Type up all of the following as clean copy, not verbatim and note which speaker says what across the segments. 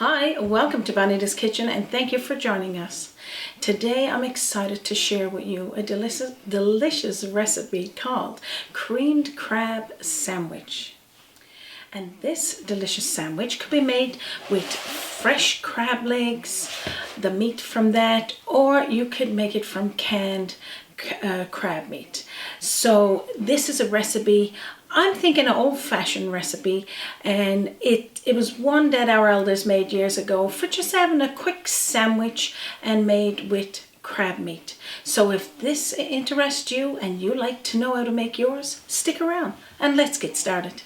Speaker 1: Hi, welcome to Bonita's Kitchen and thank you for joining us. Today I'm excited to share with you a delicious recipe called creamed crab sandwich. And this delicious sandwich could be made with fresh crab legs, the meat from that, or you could make it from canned crab meat. So this is a recipe, I'm thinking an old-fashioned recipe, and it was one that our elders made years ago for just having a quick sandwich and made with crab meat. So if this interests you and you like to know how to make yours, stick around and let's get started.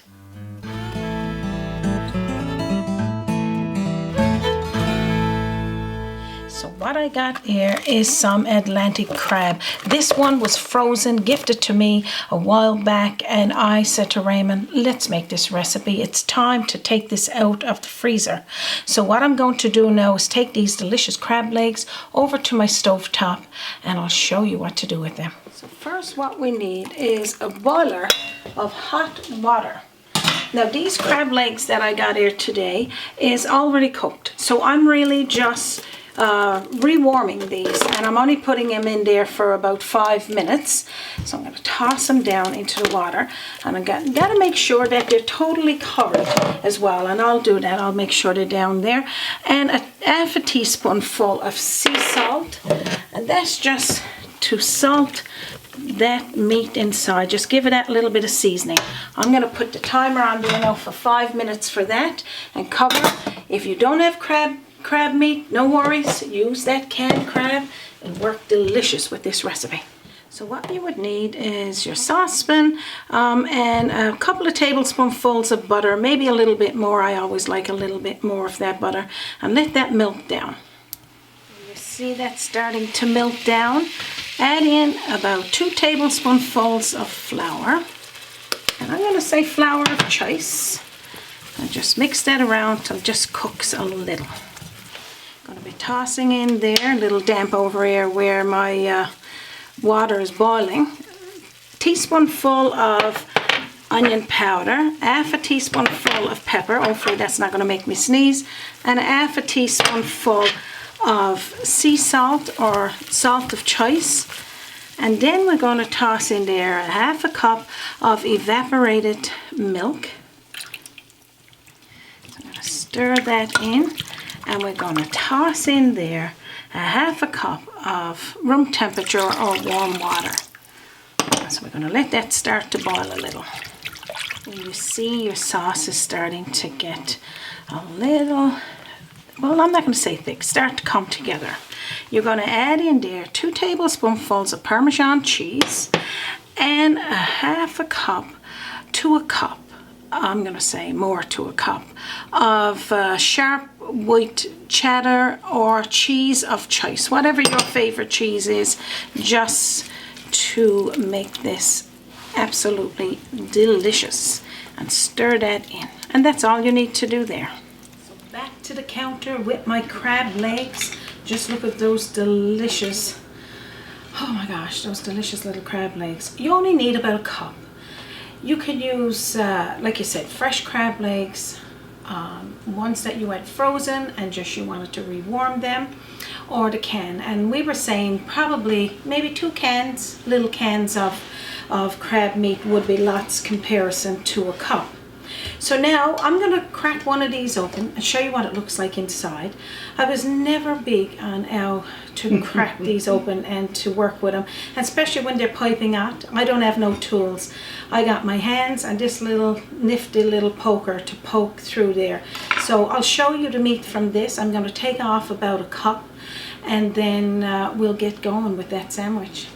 Speaker 1: So what I got here is some Atlantic crab. This one was frozen, gifted to me a while back, and I said to Raymond, let's make this recipe. It's time to take this out of the freezer. So what I'm going to do now is take these delicious crab legs over to my stove top and I'll show you what to do with them. So first what we need is a boiler of hot water. Now these crab legs that I got here today is already cooked. So I'm really just rewarming these, and I'm only putting them in there for about 5 minutes. So I'm going to toss them down into the water, and I'm got to make sure that they're totally covered as well, and I'll do that. I'll make sure they're down there. And half a teaspoonful of sea salt, and that's just to salt that meat inside. Just give it that little bit of seasoning. I'm going to put the timer on there now for 5 minutes for that and cover. If you don't have crab meat, no worries, use that canned crab and work delicious with this recipe. So what you would need is your saucepan and a couple of tablespoonfuls of butter, maybe a little bit more. I always like a little bit more of that butter, and let that melt down. You see that starting to melt down. Add in about 2 tablespoonfuls of flour, and I'm going to say flour of choice, and just mix that around till it just cooks a little. Going to be tossing in there a little damp over here where my water is boiling. Teaspoonful of onion powder, half a teaspoonful of pepper, hopefully that's not going to make me sneeze, and half a teaspoonful of sea salt or salt of choice. And then we're going to toss in there a half a cup of evaporated milk. So I'm going to stir that in. And we're going to toss in there a half a cup of room temperature or warm water. So we're going to let that start to boil a little. And you see your sauce is starting to get a little, well, I'm not going to say thick, start to come together. You're going to add in there 2 tablespoonfuls of parmesan cheese and a half a cup to a cup, I'm going to say more to a cup, of sharp white cheddar or cheese of choice, whatever your favorite cheese is, just to make this absolutely delicious. And stir that in, and that's all you need to do there. So back to the counter with my crab legs. Just look at those delicious, oh my gosh, those delicious little crab legs. You only need about a cup. You can use, like you said, fresh crab legs, ones that you had frozen and just you wanted to rewarm them, or the can. And we were saying probably maybe 2 cans, little cans of crab meat would be lots comparison to a cup. So now I'm going to crack one of these open and show you what it looks like inside. I was never big on how to crack these open and to work with them, especially when they're piping hot. I don't have no tools. I got my hands and this little nifty little poker to poke through there. So I'll show you the meat from this. I'm going to take off about a cup, and then we'll get going with that sandwich.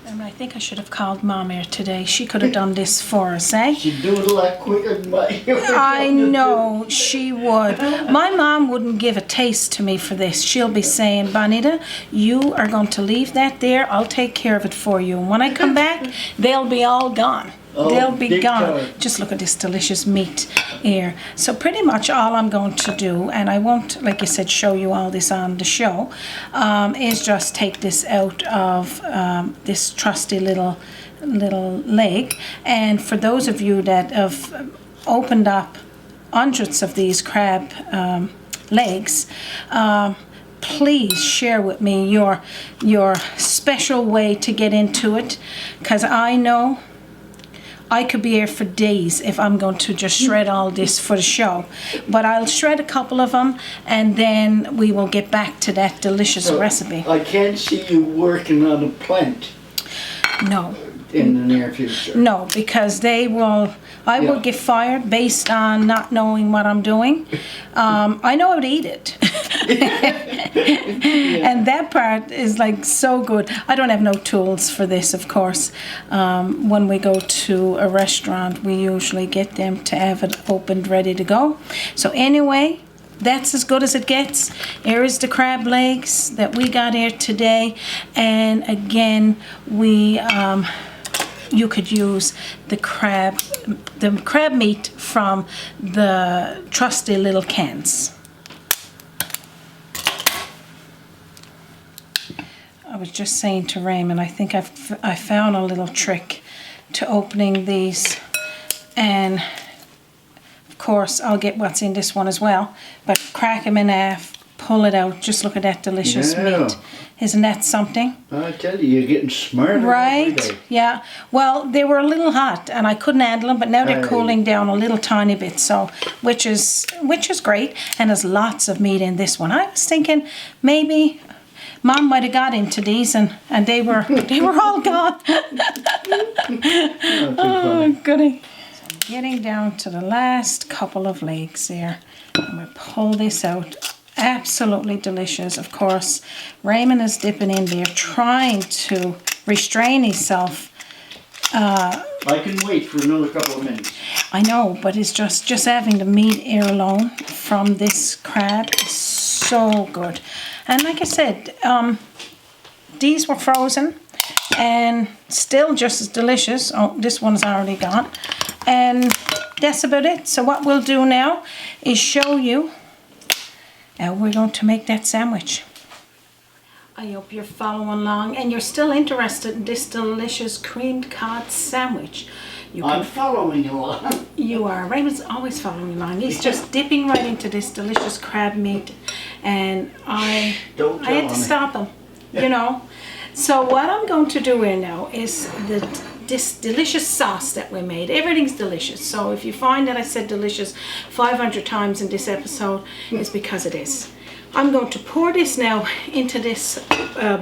Speaker 1: And I think I should have called Mom here today. She could have done this for us, eh?
Speaker 2: She'd do it a lot quicker than my...
Speaker 1: I know she would. My mom wouldn't give a taste to me for this. She'll be saying, Bonita, you are going to leave that there. I'll take care of it for you. And when I come back, they'll be all gone.
Speaker 2: Oh,
Speaker 1: they'll be gone.
Speaker 2: time.
Speaker 1: Just look at this delicious meat here. So pretty much all I'm going to do, and I won't, like you said, show you all this on the show, is just take this out of this trusty little leg. And for those of you that have opened up hundreds of these crab legs, please share with me your special way to get into it, because I know I could be here for days if I'm going to just shred all this for the show. But I'll shred a couple of them, and then we will get back to that delicious recipe.
Speaker 2: I can't see you working on a plant
Speaker 1: No.
Speaker 2: in the near future.
Speaker 1: No, because I will get fired based on not knowing what I'm doing. I know how to eat it. And that part is like so good. I don't have no tools for this, of course. When we go to a restaurant, we usually get them to have it opened, ready to go. So anyway, that's as good as it gets. Here is the crab legs that we got here today. And again, you could use the crab meat from the trusty little cans. I was just saying to Raymond, I think I found a little trick to opening these, and of course I'll get what's in this one as well, but crack them in half, pull it out. Just look at that delicious meat. Isn't that something?
Speaker 2: I tell you, you're getting smarter
Speaker 1: right?
Speaker 2: every day.
Speaker 1: Yeah. Well, they were a little hot and I couldn't handle them, but now they're cooling down a little tiny bit, so which is great. And there's lots of meat in this one. I was thinking maybe Mom might have got into these and they were all gone. Oh, goody. So I'm getting down to the last couple of legs here. I'm going to pull this out. Absolutely delicious. Of course, Raymond is dipping in there, trying to restrain himself.
Speaker 2: I can wait for another couple of minutes.
Speaker 1: I know, but it's just having the meat here alone from this crab is so good. And like I said, these were frozen and still just as delicious. Oh, this one's already gone. And that's about it. So what we'll do now is show you how we're going to make that sandwich. I hope you're following along and you're still interested in this delicious creamed cod sandwich.
Speaker 2: I'm following along.
Speaker 1: You are. Raymond's always following along. He's just dipping right into this delicious crab meat, and I had to stop him, you know. So what I'm going to do here now is this delicious sauce that we made. Everything's delicious. So if you find that I said delicious 500 times in this episode, it's because it is. I'm going to pour this now into this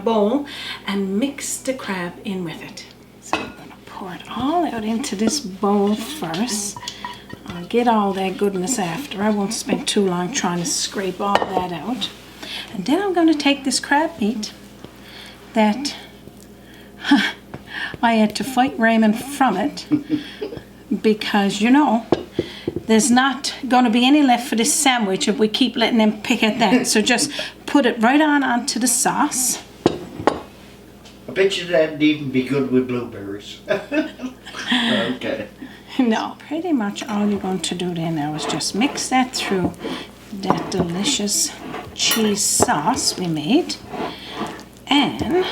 Speaker 1: bowl and mix the crab in with it. So I'm going to pour it all out into this bowl first. I'll get all that goodness after. I won't spend too long trying to scrape all that out. And then I'm going to take this crab meat that I had to fight Raymond from it because, you know, there's not going to be any left for this sandwich if we keep letting him pick at that. So just put it right onto the sauce.
Speaker 2: I bet you that'd even be good with blueberries. Okay.
Speaker 1: No, pretty much all you're going to do then now is just mix that through that delicious cheese sauce we made. And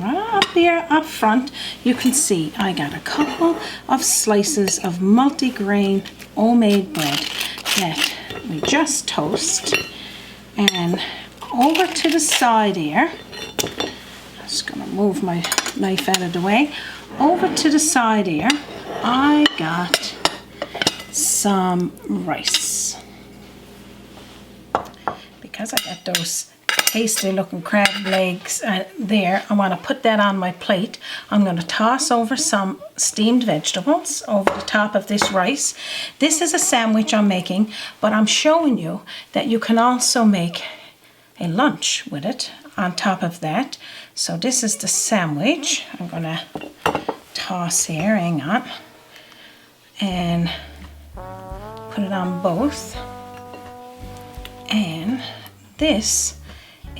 Speaker 1: right up here up front, you can see I got a couple of slices of multi-grain homemade bread that we just toast. And over to the side here, I'm just going to move my knife out of the way. Over to the side here, I got some rice. Because I got those tasty looking crab legs there, I want to put that on my plate. I'm going to toss over some steamed vegetables over the top of this rice. This is a sandwich I'm making, but I'm showing you that you can also make a lunch with it on top of that. So this is the sandwich. I'm going to toss here, hang on, and put it on both. And this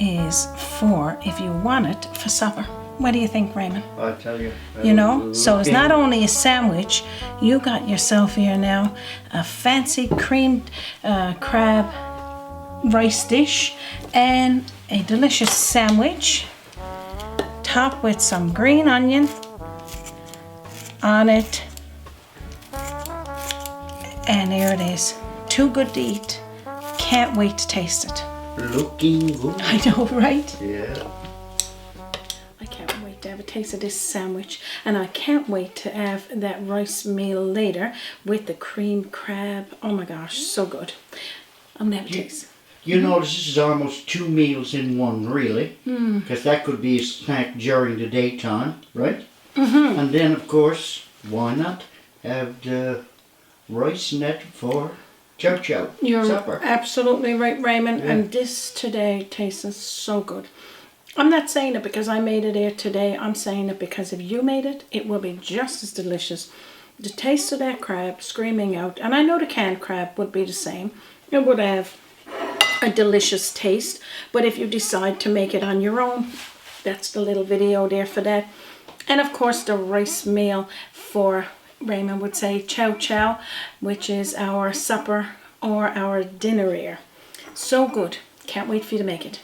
Speaker 1: is for if you want it for supper. What do you think, Raymond?
Speaker 2: I tell you.
Speaker 1: You know, so it's not only a sandwich, you got yourself here now a fancy creamed crab rice dish and a delicious sandwich topped with some green onion on it. And there it is. Too good to eat. can't wait to taste it.
Speaker 2: Looking good.
Speaker 1: I know, right?
Speaker 2: Yeah.
Speaker 1: I can't wait to have a taste of this sandwich, and I can't wait to have that rice meal later with the cream crab. Oh my gosh, so good. I'm gonna have a taste.
Speaker 2: You know, this is almost 2 meals in one, really. Because that could be a snack during the daytime, right? And then, of course, why not have the rice net for chow chow
Speaker 1: You're
Speaker 2: supper.
Speaker 1: absolutely right, Raymond.
Speaker 2: Yeah.
Speaker 1: And this today tastes so good. I'm not saying it because I made it here today. I'm saying it because if you made it, it will be just as delicious. The taste of that crab screaming out, and I know the canned crab would be the same. It would have a delicious taste. But if you decide to make it on your own, that's the little video there for that. And of course, the rice meal for, Raymond would say, chow chow, which is our supper or our dinner here. So good. Can't wait for you to make it.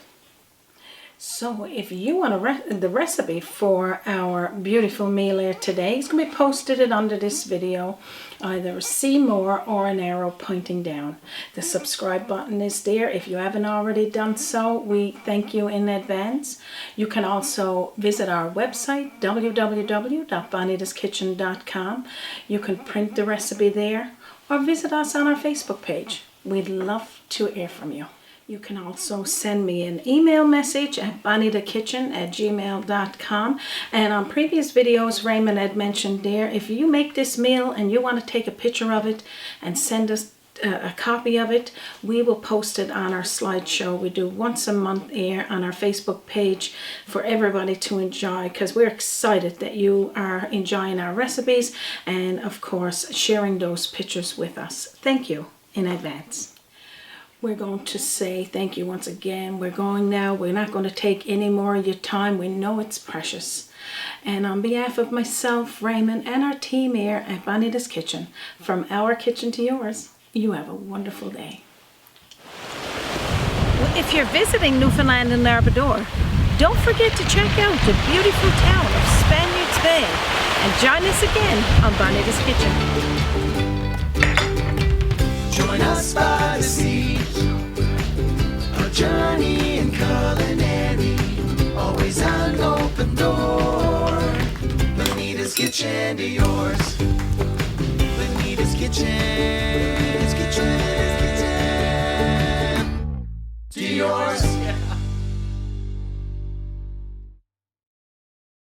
Speaker 1: So if you want the recipe for our beautiful meal here today, it's going to be posted under this video, either see more or an arrow pointing down. The subscribe button is there. If you haven't already done so, we thank you in advance. You can also visit our website, www.bonitaskitchen.com. You can print the recipe there or visit us on our Facebook page. We'd love to hear from you. You can also send me an email message at bonitakitchen@gmail.com. And on previous videos, Raymond had mentioned there, if you make this meal and you want to take a picture of it and send us a copy of it, we will post it on our slideshow. We do once a month here on our Facebook page for everybody to enjoy, because we're excited that you are enjoying our recipes and, of course, sharing those pictures with us. Thank you in advance. We're going to say thank you once again. We're going now. We're not going to take any more of your time. We know it's precious. And on behalf of myself, Raymond, and our team here at Bonita's Kitchen, from our kitchen to yours, you have a wonderful day. If you're visiting Newfoundland and Labrador, don't forget to check out the beautiful town of Spaniards Bay and join us again on Bonita's Kitchen.
Speaker 3: Join us by the sea, a journey in culinary, always an open door. Bonita's Kitchen to yours. Bonita's Kitchen, to yours.